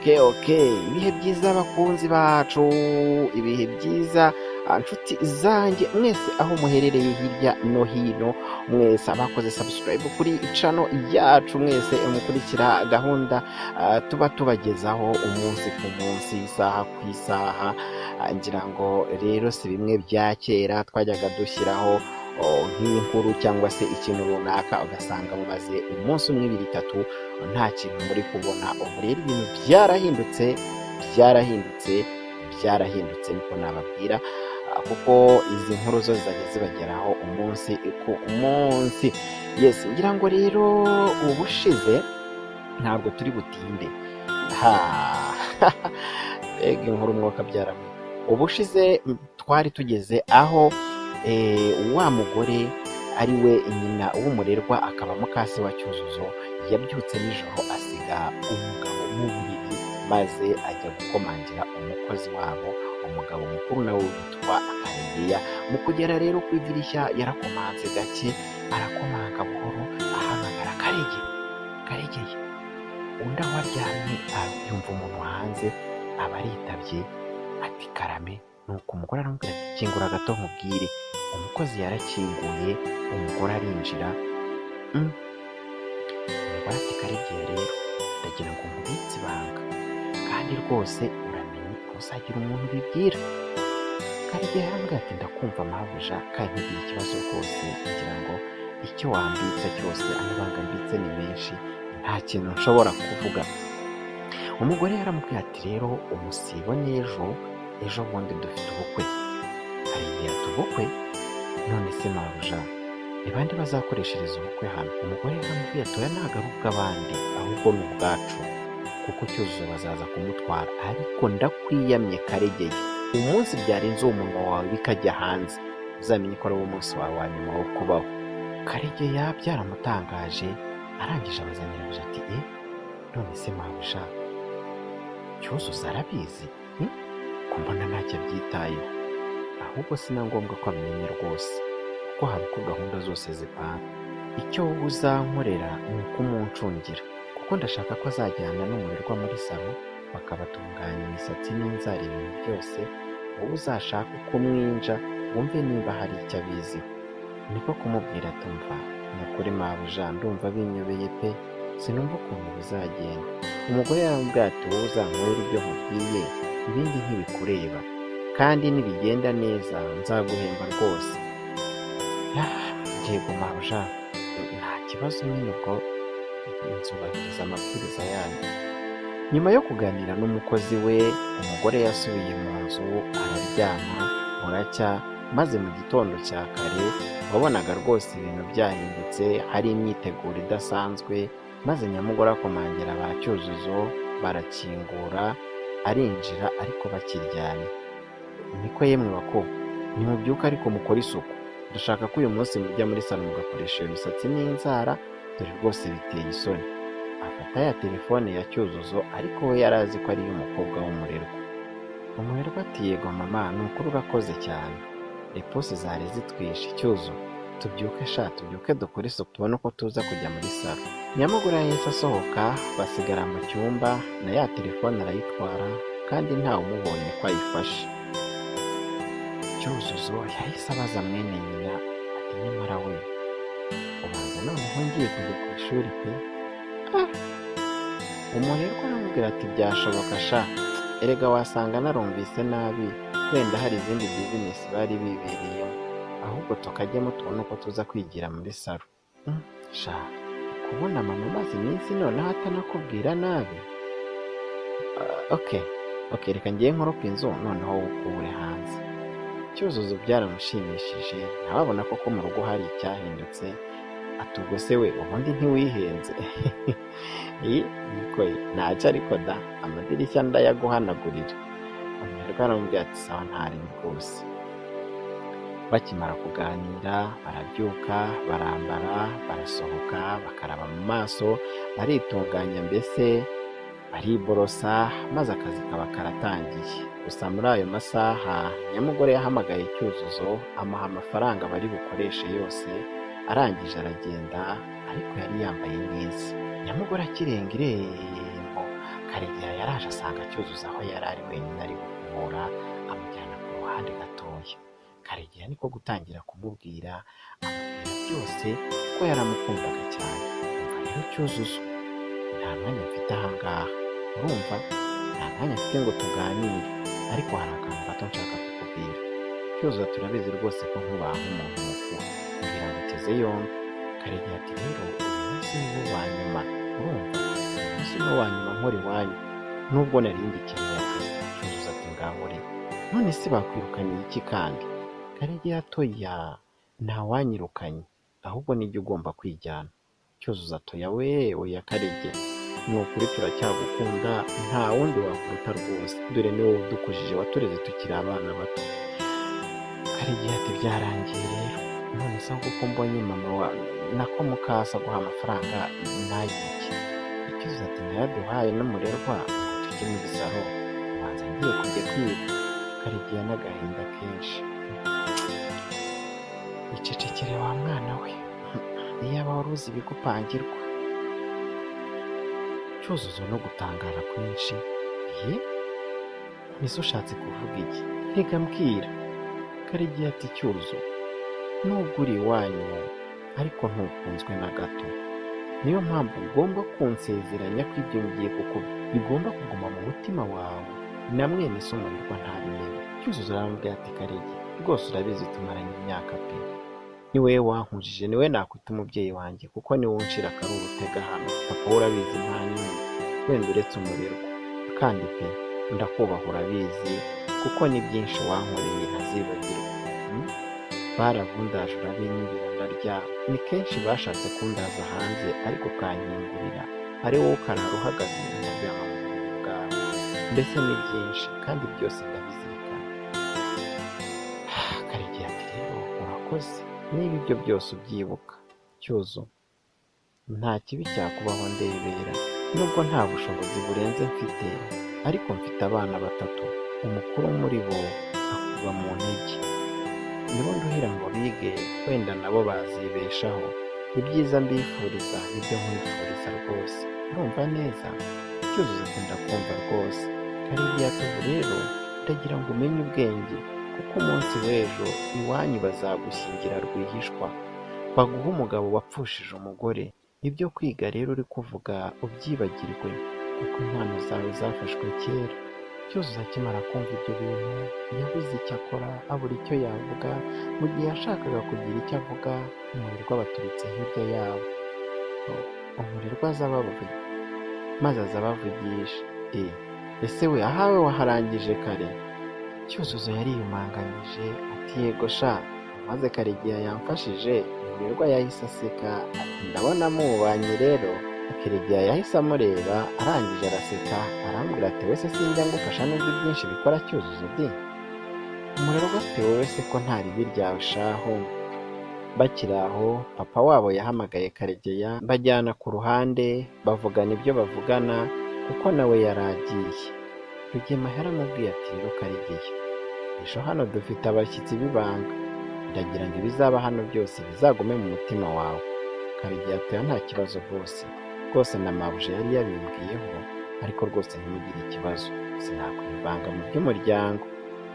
ibihe byiza bakunzi bacu, ibihe byiza nshuti zanjye mwese aho muherereye hirya no hino, mwese abakoze subscribe kuri channel yacu, mwese mukurikira gahunda tuba tubagezaho umunsi ku munsi, isaha ku isaha. Ngira ngo rero si bimwe bya kera twajyaga dushyiraho nk'inkuru cyangwa se ikintu runaka ugasanga mumaze umunsi umwe, ibiri, itatu nta kintu muri kubona. Ubu rero ibintu byarahindutse niko nababwira, kuko izi nkuru zo zizajya zibageraho umunsi ku munsi. Yes, ngira ngo rero ubushize ntabwo turi butinde. Mbega inkuru umwuka byaramwe. Ubushize twari tugeze aho wa mugore ari we nyina w'umurerwa akaba mukase wa Cyuzuzo yabyutse nijoro asiga umugabo mu buriri, maze ajya gukomangira umukozi wabo, umugabo mukuru nawe witwa Karegeya. Mu kugera rero ku idirishya yarakomanze gake, arakomanga buhoro ahamagara Karegeye. Undi aho aryamye yumva umuntu hanze, aba aritabye ati karame. Nuko umugore aramubwira ati kingura gato nkubwire. Umukozi yarakinguye, umugore arinjira. Umugore ati Karegeya rero ndagira ngo nkubitse ibanga, kandi rwose uramenye ntuzagira umuntu ubibwira. Karegeya yaramubwira ati ndakumva mabuja, kandi ntugire ikibazo rwose, ngira ngo icyo wambitse cyose, amabanga mbitse ni menshi, nta kintu nshobora kuvuga. Umugore yaramubwira ati rero umusibo ejo bundi dufite ubukwe. Karegeya ati ubukwe? None se mabuja ni bande bazakoreshereza ubukwe hano? Umugore yaramubwiye ati oya, ntabwo ari ubw'abandi ahubwo ni ubwacu, kuko Cyuzuzo bazaza kumutwara. Ariko ndakwiyamye Karegeya, umunsi byarenze umunwa wawe bikajya hanze, uzamenye ko ari wo munsi wawe wa nyuma wo kubaho. Karegeya byaramutangaje, arangije abaza nyirabuja ati none se mabuja Cyuzuzo arabizi? Ko mbona ntacyo abyitayeho. Ahubwo si na ngombwa ko abimenya rwose, kuko haba uko gahunda zose zipanga. Icyo wowe uzankorera ni ukumuncungira, kuko ndashaka ko azajyana n'umurerwa muri salo bakabatunganya imisatsi n'inzara, ibintu byose. Wowe uzashaka uko mwinja wumve niba hari icyo abiziho. Niko kumubwira ati umva, ni ukuri mabuja ndumva binyobeye pe, sinumva ukuntu bizagenda. Umugore yaramubwira ati wowe uzankorera ibyo nkubwiye, ibindi ntibikureba, kandi nibigenda neza nzaguhemba rwose. Yego mabuja, nta kibazo, nyine ubwo nzubahiriza amabwiriza yanyu. Nyuma yo kuganira n'umukozi we, umugore yasubiye mu nzu araryama buracya, maze mu gitondo cya kare wabonaga rwose ibintu byahindutse, hari imyiteguro idasanzwe. Maze nyamugore akomangira ba Cyuzuzo, barakingura, arinjira ariko bakiryamye. Niko yemwe bako, nimubyuka ariko mukora isuku, dushaka ko uyu munsi mujya muri salo mugakoresha iyo misatsi n'inzara, dore rwose biteye isoni. Afata ya telefone ya Cyuzuzo, ariko we yari azi ko ari iy'umukobwa w'umurerwa. Umurerwa ati yego mama, ni ukuri urakoze cyane, epusi zari zitwishe. Cyuzo tubyuke dukore isuku tubone uko tuza kujya muri salo. Nyamugore yahise asohoka, basigara mu cyumba, na ya telefone arayitwara, kandi ntawe umubonye ko ayifashe. Cyuzuzo yahise abaza mwene nyina ati nyamara we, ubanza noneho ngiye kujya ku ishuri pe? Umurerwa aramubwira ati byashoboka sha, erega wasanga narumvise nabi, wenda hari izindi bizinesi bari bibereyemo, ahubwo tukajyamo tubona uko tuza kwigira muri salo. Sha, kubona mama amaze iminsi noneho atanakubwira nabi. Okay, reka ngiye nkoropa inzu noneho ukubure hanze. Cyuzuzo byaramushimishije, ntababona koko mu rugo hari icyahindutse. Ati ubwo se we ubundi ntiwihenze? Niko ntacyo, ariko da amadirishya ndayaguhanagurira. Umurerwa aramubwira ati sawa ntarimo rwose. Bakimara kuganira barabyuka, barambara, barasohoka, bakaraba mu maso, baritunganya, mbese bariborosa, maze akazi kaba karatangiye. Gusa muri ayo masaha nyamugore yahamagaye Cyuzuzo, amuha amafaranga bari bukoreshe yose, arangije aragenda, ariko yari yambaye neza. Nyamugore akirenga irembo, Karegeya yaraje asanga Cyuzuzo aho yari ari wenyine ari gukubura, amujyana ku ruhande gatoya. Karegeya niko gutangira kumubwira, amubwira byose ko yaramukundaga cyane. Umva rero Cyuzuzo, nta mwanya mfite aha ngaha, urumva, nta mwanya mfite ngo tuganire, ariko hari akantu gato nshaka kukubwira. Cyuzuzo, turabizi rwose ko nkubaha nk'umuntu mukuru, kugira ngo uteze yombi. Karegeya ati rero uyu munsi ni wo wa nyuma, urumva, uyu munsi ni wo wa nyuma nkora iwanyu, nubwo narindi ikintu yavuze. Cyuzuzo ati ngaho rero, none se bakwirukaniye iki kandi? Karegeya atoya, ntawanyirukanye, ahubwo nijye ugomba kwijyana. Cyuzuzo atoya, oya Karegeya, ni ukuri turacyagukunda, nta wundi wakuruta rwose, dore ni wowe udukujije, watureze tukiri abana bato. Karegeya ati byarangiye rero, none se kuko mbonye mama nako mukasa guha amafaranga nayiki. Cyuzuzo ati nayaduhaye n'umurerwa ngo tujye muri salo, ubanza ngiye kujya kwiga. Karegeya n'agahinda kenshi, icecekere wa mwana we, iyaba wari uzi ibigupangirwa. Cyuzuzo no gutangara kwinshi, ese ushatse kuvuga iki? Reka mbwira. Karegeya ati Cyuzuzo, nubwo uri iwanyu ariko ntukunzwe na gato, niyo mpamvu ugomba kunsezeranya ko ibyo ngiye kuko bigomba kuguma mu mutima wawe, na mwene so Umurerwa ntabimenye. Cyuzuzo aramubwira ati Karegeya, rwose urabizi tumaranye imyaka pe, ni wowe wankujije, ni wowe nakwita umubyeyi wanjye, kuko ni wowe unshira akaruru utega hano. Papa we urabizi nta nyuma, wenda uretse Umurerwa, kandi pe ndakubaha urabizi, kuko ni byinshi wankoreye ntazibagirwa. Baravundaje urabinyurira ndarya, ni kenshi bashatse kundaza hanze ariko ukankingurira, ari wowe ukarara uhagaze mu muryango mu buriri bwawe. Mbese ni byinshi kandi byose ndabizirikana. Karegeya ati rero urakoze, niba ibyo byose ubyibuka. Cyuzuzo, nta kibi cyakubaho ndebera, nubwo nta bushobozi burenze mfite, ariko mfite abana batatu, umukuru muri bo akuba mu ntege, nibo nduhira ngo bige, wenda nabo bazibeshaho. Ibyiza mbifuriza nibyo nkwifuriza rwose, urumva neza? Cyuzuzo ati ndakumva rwose. Karegeya ati ubu rero ndagira ngo umenye ubwenge, kuko umunsi w'ejo iwanyu bazagushyingira rwihishwa, baguha umugabo wapfushije umugore. Ibyo kwiga rero uri kuvuga ubyibagirwe, kuko impano zawe zafashwe kera. Cyuzuzo akimara kumva ibyo bintu yabuze icyo akora, abura icyo yavuga. Mu gihe yashakaga kugira icyo avuga, Umurerwa baturutse hirya yabo. Umurerwa aza abavuga, maze aza abavugisha, ese we ahawe waharangije kare? Cyuzuzo yariyumanganyije ati yego sha, maze Karegeya yamfashije. Umurerwa yahise aseka ati ndabona mubanye rero. Karegeya yahise amureba, arangije araseka, arambwira ati wese sinjya ngufasha nubwo byinshi bikora Cyuzuzo di? Umurerwa ati wowe se ko nta ribi ryawe shaho. Bakiri aho papa wabo yahamagaye Karegeya, bajyana ku ruhande bavugana ibyo bavugana, kuko nawe yari agiye. Rugema yaramubwiye ati rero Karegeya, ejo hano dufite abashyitsi b'ibanga, ndagira ngo ibizaba hano byose bizagume mu mutima wawe. Karegeya ati nta kibazo rwose na mabuja yari yabimbwiyeho, ariko rwose ntimugire ikibazo, sinakwivanga mu by'umuryango.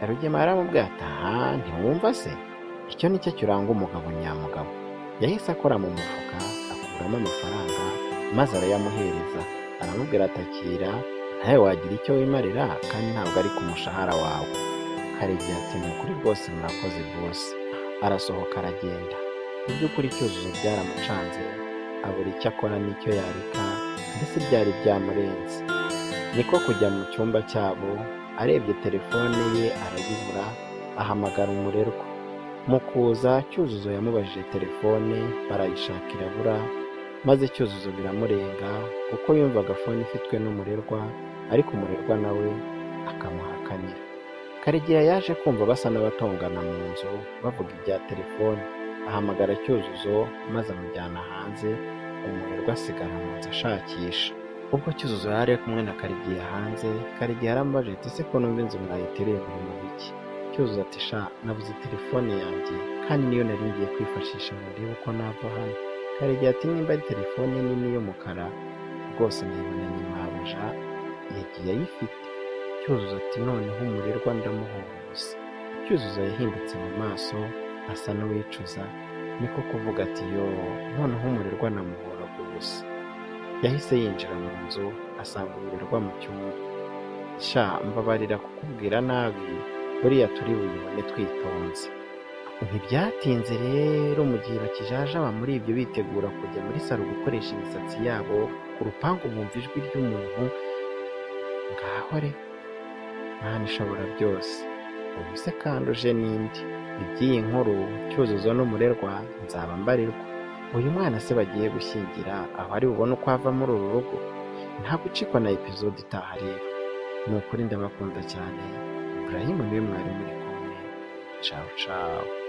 Rugema yaramubwiye ati ntiwumva se, icyo nicyo kiranga umugabo nyamugabo. Yahise akora mu mufuka akuramo amafaranga, maze arayamuhereza, aramubwira ati akira, nawe wagira icyo wimarira, kandi ntabwo ari ku mushahara wawe. Karegeya ati ni ukuri rwose murakoze rwose. Arasohoka aragenda. Mu by'ukuri Cyuzuzo byaramucanze, abura icyo akora n'icyo yareka, mbese byari byamurenze. Niko kujya mu cyumba cyabo, arebye telefone ye arayibura, ahamagara Umurerwa. Mu kuza Cyuzuzo yamubajije telefone, barayishaka irabura, maze Cyuzuzo biramurenga, kuko yumvaga fone ifitwe n'Umurerwa, ariko Umurerwa nawe akamuhakanira. Karegeya yaje kumva basa n'abatongana mu nzu bavuga ibya telefone, ahamagara Cyuzuzo maze amujyana hanze. Umurerwa asigara mu nzu ashakisha. Ubwo Cyuzuzo yari kumwe na Karegeya hanze, Karegeya yaramubajije ati ese ko numva inzu mwayitereye mu biki? Cyuzuzo ati sha, nabuze telefone yanjye, kandi niyo nari ngiye kwifashisha ngo ndebe uko nava hano. Karegeya ati nimba ari telefone nini y'umukara, rwose nayibonanye mabuja, yagiye ayifite. Cyuzuzo ati noneho umurerwa ndamuhuza. Cyuzuzo yahindutse mu maso asa n'uwicuza, niko kuvuga ati yoo, noneho umurerwa namuhoraga ubusa. Yahise yinjira mu nzu asanga umurerwa mu cyumba. Sha mbabarira kukubwira nabi, buriya turi buyibone twitonze. Ntibyatinze rero mu gihe bakijajaba muri ibyo bitegura kujya muri salo gukoresha imisatsi yabo, ku rupangu bumva ijwi ry'umuntu. Ngaho re, Mana ishobora byose, ubu se kandi uje n'indi. Iby'iyi nkuru Cyuzuzo n'umurerwa nzaba mbarirwa. Uyu mwana se bagiye gushyingira aho ari bubone uko ava muri uru rugo? Nta gucikwa na episode itaha rero. Ni ukuri ndabakunda cyane. Ibrahim niwe mwari muri kumwe. Ciao ciao.